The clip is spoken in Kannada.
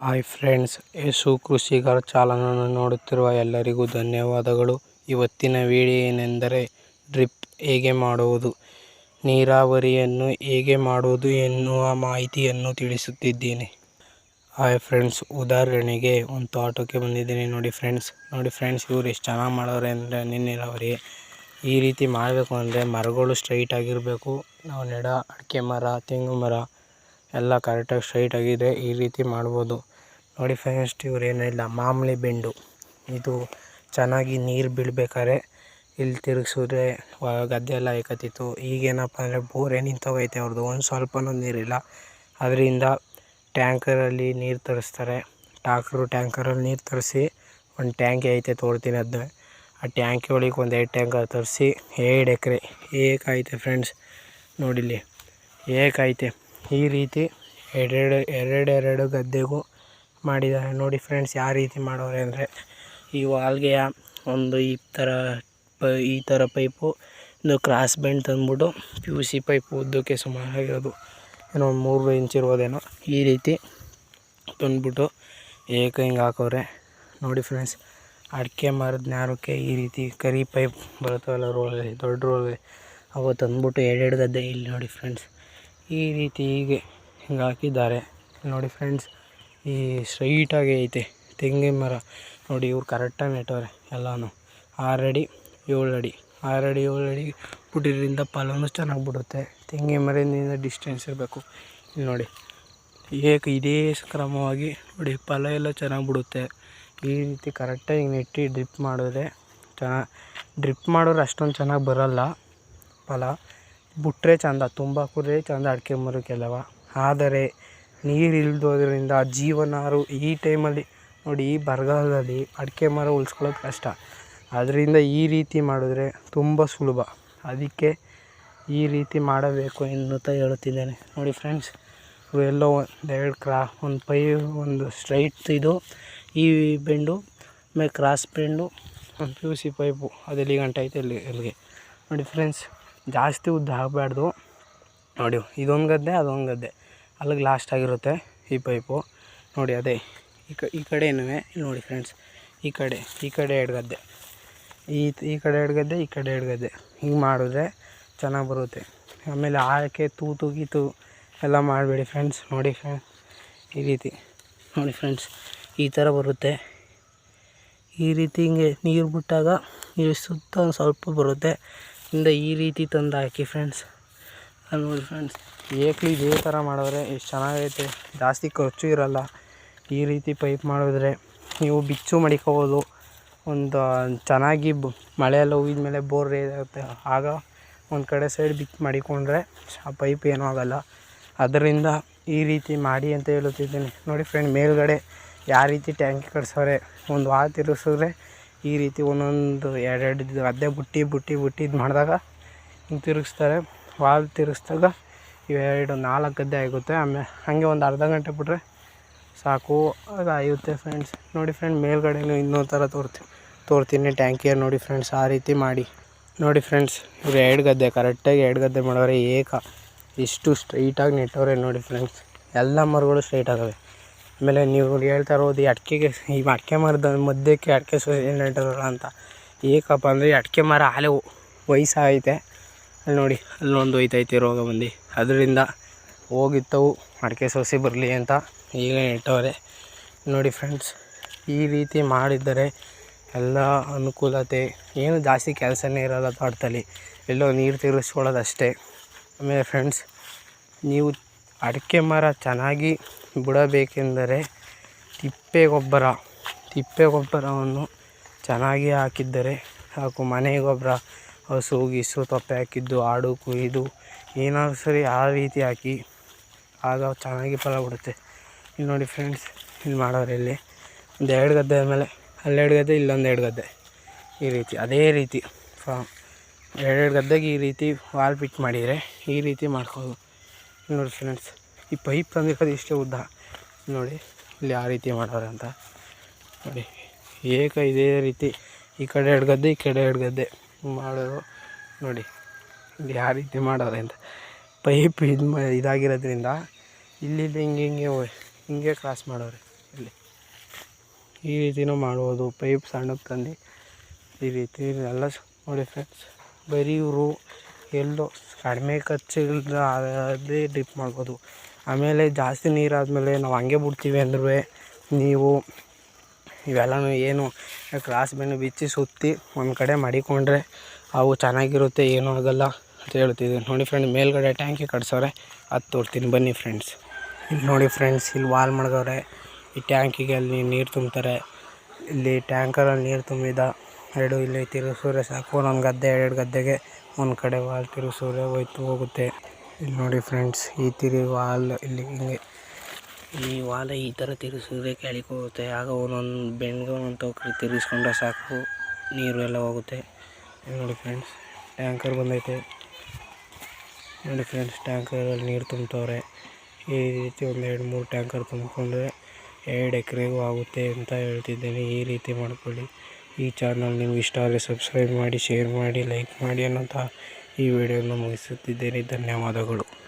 ಹಾಯ್ ಫ್ರೆಂಡ್ಸ್, ಯಶು ಕೃಷಿಕರ ಚಾನಲನ್ನು ನೋಡುತ್ತಿರುವ ಎಲ್ಲರಿಗೂ ಧನ್ಯವಾದಗಳು. ಇವತ್ತಿನ ವಿಡಿಯೋ ಏನೆಂದರೆ ಡ್ರಿಪ್ ಹೇಗೆ ಮಾಡುವುದು, ನೀರಾವರಿಯನ್ನು ಹೇಗೆ ಮಾಡುವುದು ಎನ್ನುವ ಮಾಹಿತಿಯನ್ನು ತಿಳಿಸುತ್ತಿದ್ದೇನೆ. ಹಾಯ್ ಫ್ರೆಂಡ್ಸ್, ಉದಾಹರಣೆಗೆ ಒಂದು ತೋಟಕ್ಕೆ ಬಂದಿದ್ದೀನಿ. ನೋಡಿ ಫ್ರೆಂಡ್ಸ್ ಇವರು ಎಷ್ಟು ಚೆನ್ನಾಗಿ ಮಾಡೋರೆ ಅಂದರೆ ನೀರಾವರಿ ಈ ರೀತಿ ಮಾಡಬೇಕು ಅಂದರೆ ಮರಗಳು ಸ್ಟ್ರೈಟ್ ಆಗಿರಬೇಕು. ನಾವು ಅಡಿಕೆ ಮರ, ತೆಂಗು ಮರ ಎಲ್ಲ ಕರೆಕ್ಟಾಗಿ ಸ್ಟ್ರೈಟ್ ಆಗಿದೆ. ಈ ರೀತಿ ಮಾಡ್ಬೋದು. ನೋಡಿ ಫ್ರೆಂಡ್ಸ್, ಇವ್ರು ಏನಿಲ್ಲ ಮಾಮೂಲಿ ಬೆಂಡು, ಇದು ಚೆನ್ನಾಗಿ ನೀರು ಬೀಳ್ಬೇಕಾದ್ರೆ ಇಲ್ಲಿ ತಿರುಗಿಸಿದ್ರೆ ಗದ್ದೆ ಎಲ್ಲ ಏಕತ್ತಿತ್ತು. ಈಗೇನಪ್ಪ ಅಂದರೆ ಬೋರೇ ನಿಂತೋಗೈತೆ ಅವ್ರದ್ದು, ಒಂದು ಸ್ವಲ್ಪನೂ ನೀರಿಲ್ಲ. ಅದರಿಂದ ಟ್ಯಾಂಕರಲ್ಲಿ ನೀರು ತರಿಸ್ತಾರೆ. ಟ್ಯಾಂಕರಲ್ಲಿ ನೀರು ತರಿಸಿ ಒಂದು ಟ್ಯಾಂಕಿ ಐತೆ, ತೋಡ್ತೀನಿ ಅದನ್ನ. ಆ ಟ್ಯಾಂಕಿ ಒಳಗೆ ಒಂದು 2 ಟ್ಯಾಂಕರ್ ತರಿಸಿ 2 ಎಕರೆ ಏಕೈತೆ ಫ್ರೆಂಡ್ಸ್. ನೋಡಿಲ್ಲಿ ಏಕೈತೆ. ಈ ರೀತಿ ಎರಡು ಗದ್ದೆಗೂ ಮಾಡಿದ್ದಾರೆ. ನೋಡಿ ಫ್ರೆಂಡ್ಸ್, ಯಾವ ರೀತಿ ಮಾಡೋರೆ ಅಂದರೆ ಈ ವಾಲ್ಗೆಯ ಒಂದು ಈ ಥರ ಪೈಪು, ಒಂದು ಕ್ರಾಸ್ ಬೆಂಡ್ ತಂದ್ಬಿಟ್ಟು PVC ಪೈಪು ಉದ್ದಕ್ಕೆ ಸುಮಾರಾಗಿರೋದು, ಏನೋ ಒಂದು 3 ಇಂಚ್ ಇರ್ಬೋದೇನೋ, ಈ ರೀತಿ ತಂದ್ಬಿಟ್ಟು ಹಿಂಗೆ ಹಾಕವ್ರೆ. ನೋಡಿ ಫ್ರೆಂಡ್ಸ್, ಅಡಿಕೆ ಮರದ ನ್ಯಾರಕ್ಕೆ ಈ ರೀತಿ ಕರಿ ಪೈಪ್ ಬರುತ್ತವಲ್ಲ, ರೋಲಲ್ಲಿ, ದೊಡ್ಡ ರೋಲಲ್ಲಿ, ಅವು ತಂದ್ಬಿಟ್ಟು 2 ಗದ್ದೆ ಇಲ್ಲಿ ನೋಡಿ ಫ್ರೆಂಡ್ಸ್. ಈ ರೀತಿ ಹಿಂಗೆ ಹಾಕಿದ್ದಾರೆ. ನೋಡಿ ಫ್ರೆಂಡ್ಸ್, ಈ ಸ್ಟ್ರೈಟಾಗಿ ಐತೆ ತೆಂಗಿನ ಮರ. ನೋಡಿ ಇವ್ರು ಕರೆಕ್ಟಾಗಿ ನೆಟ್ಟವ್ರೆ ಎಲ್ಲನೂ. 6 ಅಡಿ 7 ಅಡಿ ಬಿಟ್ಟಿದ್ರಿಂದ ಫಲನೂ ಚೆನ್ನಾಗಿ ಬಿಡುತ್ತೆ. ತೆಂಗಿನ ಮರದಿಂದ ಡಿಸ್ಟೆನ್ಸ್ ಇರಬೇಕು. ಇಲ್ಲಿ ನೋಡಿ ಇದೇ ಕ್ರಮವಾಗಿ ನೋಡಿ ಫಲ ಎಲ್ಲ ಚೆನ್ನಾಗಿ ಬಿಡುತ್ತೆ. ಈ ರೀತಿ ಕರೆಕ್ಟಾಗಿ ನೆಟ್ಟು ಡ್ರಿಪ್ ಮಾಡಿದ್ರೆ ಡ್ರಿಪ್ ಮಾಡೋರು ಅಷ್ಟೊಂದು ಚೆನ್ನಾಗಿ ಬರೋಲ್ಲ. ಫಲ ಬಿಟ್ಟರೆ ಚೆಂದ, ತುಂಬ ಕುದ್ರೆ ಚೆಂದ ಅಡಿಕೆ ಮರಕ್ಕೆಲ್ಲವ. ಆದರೆ ನೀರು ಇಲ್ದೋದ್ರಿಂದ ಜೀವನಾರು ಈ ಟೈಮಲ್ಲಿ ನೋಡಿ, ಈ ಬರಗಾಲದಲ್ಲಿ ಅಡಿಕೆ ಮರ ಉಳಿಸ್ಕೊಳ್ಳೋದು ಕಷ್ಟ. ಅದರಿಂದ ಈ ರೀತಿ ಮಾಡಿದ್ರೆ ತುಂಬ ಸುಲಭ. ಅದಕ್ಕೆ ಈ ರೀತಿ ಮಾಡಬೇಕು ಎನ್ನುತ್ತಾ ಹೇಳುತ್ತಿದ್ದೇನೆ. ನೋಡಿ ಫ್ರೆಂಡ್ಸ್, ಇವೆಲ್ಲೋ ಒಂದು ಸ್ಟ್ರೈಟ್ ಇದು ಈ ಬೆಂಡು, ಆಮೇಲೆ ಕ್ರಾಸ್ ಬೆಂಡು, ಒಂದು PVC ಪೈಪು ಅದೆಲ್ಲಿ ಗಂಟೆ ಐತೆ ಎಲ್ಲಿಗೆ. ನೋಡಿ ಫ್ರೆಂಡ್ಸ್, ಜಾಸ್ತಿ ಉದ್ದ ಆಗಬಾರ್ದು. ನೋಡಿ ಇದೊಂದು ಗದ್ದೆ, ಅದೊಂದು ಗದ್ದೆ, ಅಲ್ಲಿಗೆ ಲಾಸ್ಟ್ ಆಗಿರುತ್ತೆ ಈ ಪೈಪು. ನೋಡಿ ಅದೇ ಈ ಕಡೆನೂ ಇಲ್ಲಿ ನೋಡಿ ಫ್ರೆಂಡ್ಸ್, ಈ ಕಡೆ 2 ಗದ್ದೆ, ಈ ಕಡೆ 2 ಗದ್ದೆ, ಈ ಕಡೆ 2 ಗದ್ದೆ, ಹಿಂಗೆ ಮಾಡಿದ್ರೆ ಚೆನ್ನಾಗಿ ಬರುತ್ತೆ. ಆಮೇಲೆ ಆಳಕ್ಕೆ ತೂತು ಗೀತು ಎಲ್ಲ ಮಾಡಬೇಡಿ ಫ್ರೆಂಡ್ಸ್. ನೋಡಿ ಫ್ರೆಂಡ್ಸ್, ಈ ರೀತಿ ನೋಡಿ ಫ್ರೆಂಡ್ಸ್, ಈ ಥರ ಬರುತ್ತೆ. ಈ ರೀತಿ ಹಿಂಗೆ ನೀರು ಬಿಟ್ಟಾಗ ನೀರು ಸುತ್ತ ಒಂದು ಸ್ವಲ್ಪ ಬರುತ್ತೆ. ಈ ರೀತಿ ತಂದು ಹಾಕಿ ಫ್ರೆಂಡ್ಸ್. ನೋಡಿ ಫ್ರೆಂಡ್ಸ್, ಇದೇ ಥರ ಮಾಡಿದ್ರೆ ಎಷ್ಟು ಚೆನ್ನಾಗೈತೆ, ಜಾಸ್ತಿ ಖರ್ಚು ಇರೋಲ್ಲ. ಈ ರೀತಿ ಪೈಪ್ ಮಾಡಿದ್ರೆ ನೀವು ಬಿಚ್ಚು ಮಡಿಕೋಬೋದು. ಒಂದು ಚೆನ್ನಾಗಿ ಮಳೆ ಎಲ್ಲ ಹುಯ್ದ ಮೇಲೆ ಬೋರ್ ಇರುತ್ತೆ, ಆಗ ಒಂದು ಕಡೆ ಸೈಡ್ ಬಿಚ್ಚು ಮಡಿಕೊಂಡ್ರೆ ಆ ಪೈಪ್ ಏನೂ ಆಗೋಲ್ಲ. ಅದರಿಂದ ಈ ರೀತಿ ಮಾಡಿ ಅಂತ ಹೇಳುತ್ತಿದ್ದೀನಿ. ನೋಡಿ ಫ್ರೆಂಡ್, ಮೇಲ್ಗಡೆ ಯಾವ ರೀತಿ ಟ್ಯಾಂಕಿ ಕಟ್ಸೋರೆ, ಒಂದು ವಾಲ್ ತಿರುಗಿಸಿದ್ರೆ ಈ ರೀತಿ ಒಂದೊಂದು 2 ಗದ್ದೆ ಬುಟ್ಟಿ ಇದು ಮಾಡಿದಾಗ ಹಿಂಗೆ ತಿರುಗಿಸ್ತಾರೆ. ವಾಲ್ ತಿರುಗಿಸ್ದಾಗ 4 ಗದ್ದೆ ಆಗುತ್ತೆ. ಆಮೇಲೆ ಹಾಗೆ ಒಂದು ಅರ್ಧ ಗಂಟೆ ಬಿಟ್ಟರೆ ಸಾಕು, ಅದು ಆಯುತ್ತೆ ಫ್ರೆಂಡ್ಸ್. ನೋಡಿ ಫ್ರೆಂಡ್, ಮೇಲ್ಗಡೆನೂ ಇನ್ನೊಂದು ಥರ ತೋರ್ತೀನಿ ಟ್ಯಾಂಕಿಯನ್ನು. ನೋಡಿ ಫ್ರೆಂಡ್ಸ್, ಆ ರೀತಿ ಮಾಡಿ. ನೋಡಿ ಫ್ರೆಂಡ್ಸ್, ಇವರು 2 ಗದ್ದೆ ಕರೆಕ್ಟಾಗಿ 2 ಗದ್ದೆ ಮಾಡೋರೆ. ಎಷ್ಟು ಸ್ಟ್ರೈಟಾಗಿ ನೆಟ್ಟವ್ರೆ ನೋಡಿ ಫ್ರೆಂಡ್ಸ್. ಎಲ್ಲ ಮರಗಳು ಸ್ಟ್ರೈಟ್ ಆಗವೆ. ಆಮೇಲೆ ನೀವು ಹೇಳ್ತಾ ಇರೋದು ಈ ಅಡಿಕೆ ಮರದ ಮಧ್ಯಕ್ಕೆ ಅಡಿಕೆ ಸೊಸೆ ನೆಟ್ಟರಲ್ಲ ಅಂತ. ಏಕಪ್ಪ ಅಂದರೆ ಈ ಅಡಿಕೆ ಮರ ಆಲೆ ವಯಸ್ಸಾಗೈತೆ. ಅಲ್ಲಿ ನೋಡಿ, ಅಲ್ಲೊಂದು ಹೋಯ್ತೈತೆ ರೋಗ ಬಂದು, ಅದರಿಂದ ಹೋಗಿತ್ತವು ಅಡಿಕೆ ಸೊಸೆ ಬರಲಿ ಅಂತ ಈಗ ನೆಟ್ಟವ್ರೆ. ನೋಡಿ ಫ್ರೆಂಡ್ಸ್, ಈ ರೀತಿ ಮಾಡಿದ್ದರೆ ಎಲ್ಲ ಅನುಕೂಲತೆ, ಏನು ಜಾಸ್ತಿ ಕೆಲಸನೇ ಇರೋಲ್ಲ ತೋಟದಲ್ಲಿ, ಎಲ್ಲೋ ನೀರು ತಿರುಗಿಸ್ಕೊಳ್ಳೋದು ಅಷ್ಟೇ. ಆಮೇಲೆ ಫ್ರೆಂಡ್ಸ್, ನೀವು ಅಡಿಕೆ ಮರ ಚೆನ್ನಾಗಿ ಬಿಡಬೇಕೆಂದರೆ ತಿಪ್ಪೆ ಗೊಬ್ಬರವನ್ನು ಚೆನ್ನಾಗಿ ಹಾಕಿದ್ದರೆ ಸಾಕು. ಮನೆ ಗೊಬ್ಬರ, ಹಸು ಗಿಸು ತೊಪ್ಪೆ ಹಾಕಿದ್ದು, ಆಡು ಕುಯ್ದು ಏನಾದರೂ ಸರಿ ಆ ರೀತಿ ಹಾಕಿ, ಆಗ ಚೆನ್ನಾಗಿ ಫಲ ಬಿಡುತ್ತೆ. ಇಲ್ಲಿ ನೋಡಿ ಫ್ರೆಂಡ್ಸ್, ಇಲ್ಲಿ ಮಾಡೋರು ಇಲ್ಲಿ ಒಂದು 2 ಗದ್ದೆ ಆದಮೇಲೆ ಅಲ್ಲಿ 2 ಗದ್ದೆ, ಇಲ್ಲೊಂದು 2 ಗದ್ದೆ, ಈ ರೀತಿ ಅದೇ ರೀತಿ 2 ಗದ್ದೆಗೆ ಈ ರೀತಿ ವಾಲ್ ಫಿಟ್ ಮಾಡಿದರೆ ಈ ರೀತಿ ಮಾಡ್ಕೋದು. ನೋಡಿ ಫ್ರೆಂಡ್ಸ್, ಈ ಪೈಪ್ ತಂದಿರೋದು ಇಷ್ಟೇ ಉದ್ದ. ನೋಡಿ ಇಲ್ಲಿ ಯಾವ ರೀತಿ ಮಾಡೋರು ಅಂತ ನೋಡಿ. ಇದೇ ರೀತಿ ಈ ಕಡೆ 2 ಗದ್ದೆ, ಈ ಕಡೆ 2 ಗದ್ದೆ ಮಾಡೋರು. ನೋಡಿ ಇಲ್ಲಿ ಯಾವ ರೀತಿ ಮಾಡೋರೆ ಅಂತ. ಪೈಪ್ ಇದಾಗಿರೋದ್ರಿಂದ ಇಲ್ಲಿ ಹಿಂಗೆ ಕ್ರಾಸ್ ಮಾಡೋರೆ. ಇಲ್ಲಿ ಈ ರೀತಿನೂ ಮಾಡ್ಬೋದು. ಪೈಪ್ ಸಣ್ಣಕ್ಕೆ ತಂದು ಈ ರೀತಿ ಎಲ್ಲ ನೋಡಿ ಫ್ರೆಂಡ್ಸ್. ಬರೀ ಇವರು ಎಲ್ಲೋ ಕಡಿಮೆ ಖರ್ಚಿಲ್ಲದ ಅದೇ ಡ್ರಿಪ್ ಮಾಡ್ಬೋದು. ಆಮೇಲೆ ಜಾಸ್ತಿ ನೀರಾದಮೇಲೆ ನಾವು ಹಂಗೆ ಬಿಡ್ತೀವಿ ಅಂದ್ರೂ ನೀವು ಇವೆಲ್ಲನೂ ಏನು ಕ್ರಾಸ್ ಬೆನ್ನು ಬಿಚ್ಚಿ ಸುತ್ತಿ ಒಂದು ಕಡೆ ಮಡಿಕೊಂಡ್ರೆ ಅವು ಚೆನ್ನಾಗಿರುತ್ತೆ, ಏನೂ ಆಗೋಲ್ಲ ಅಂತ ಹೇಳ್ತಿದ್ವಿ. ನೋಡಿ ಫ್ರೆಂಡ್, ಮೇಲ್ಗಡೆ ಟ್ಯಾಂಕಿ ಕಟ್ಸೋರೆ, ಅದು ತೋರ್ತೀನಿ ಬನ್ನಿ ಫ್ರೆಂಡ್ಸ್. ಇಲ್ಲಿ ನೋಡಿ ಫ್ರೆಂಡ್ಸ್, ಇಲ್ಲಿ ವಾಲ್ ಮಾಡ್ಗವ್ರೆ. ಈ ಟ್ಯಾಂಕಿಗೆ ಅಲ್ಲಿ ನೀರು ತುಂಬ್ತಾರೆ. ಇಲ್ಲಿ ಟ್ಯಾಂಕರಲ್ಲಿ ನೀರು ತುಂಬಿದ ಎರಡು ಇಲ್ಲಿ ತಿರುಗಿಸಿದ್ರೆ ಸಾಕು. ಒಂದೊಂದು ಗದ್ದೆ 2 ಗದ್ದೆಗೆ ಒಂದು ಕಡೆ ವಾಲ್ ತಿರುಗಿಸಿದ್ರೆ ಹೋಗುತ್ತೆ. ಇಲ್ಲಿ ನೋಡಿ ಫ್ರೆಂಡ್ಸ್, ಈ ವಾಲ್ ಇಲ್ಲಿ ಹಿಂಗೆ ಈ ವಾಲ್ ಈ ಥರ ತಿರುಗಿಸಿದ್ರೆ ಕೆಳಗೆ ಹೋಗುತ್ತೆ. ಆಗ ಒಂದೊಂದು ಬೆಣ್ಗೆ ಒಂದೊಂದು ತೋಕ್ರಿ ತಿರುಗಿಸ್ಕೊಂಡ್ರೆ ಸಾಕು, ನೀರು ಎಲ್ಲ ಹೋಗುತ್ತೆ. ನೋಡಿ ಫ್ರೆಂಡ್ಸ್, ಟ್ಯಾಂಕರ್ ಬಂದೈತೆ. ನೋಡಿ ಫ್ರೆಂಡ್ಸ್, ಟ್ಯಾಂಕರಲ್ಲಿ ನೀರು ತುಂಬ್ತವ್ರೆ. ಈ ರೀತಿ ಒಂದು 2-3 ಟ್ಯಾಂಕರ್ ತುಂಬಿಕೊಂಡ್ರೆ 2 ಎಕರೆಗೂ ಆಗುತ್ತೆ ಅಂತ ಹೇಳ್ತಿದ್ದೀನಿ. ಈ ರೀತಿ ಮಾಡ್ಕೊಳ್ಳಿ. ಈ ಚಾನಲ್ ನಿಮ್ಗೆ ಇಷ್ಟ ಆದರೆ ಸಬ್ಸ್ಕ್ರೈಬ್ ಮಾಡಿ, ಶೇರ್ ಮಾಡಿ, ಲೈಕ್ ಮಾಡಿ ಅನ್ನೋಂಥ ಈ ವಿಡಿಯೋನ ಮುಗಿಸುತ್ತಿದ್ದೇನೆ. ಧನ್ಯವಾದಗಳು.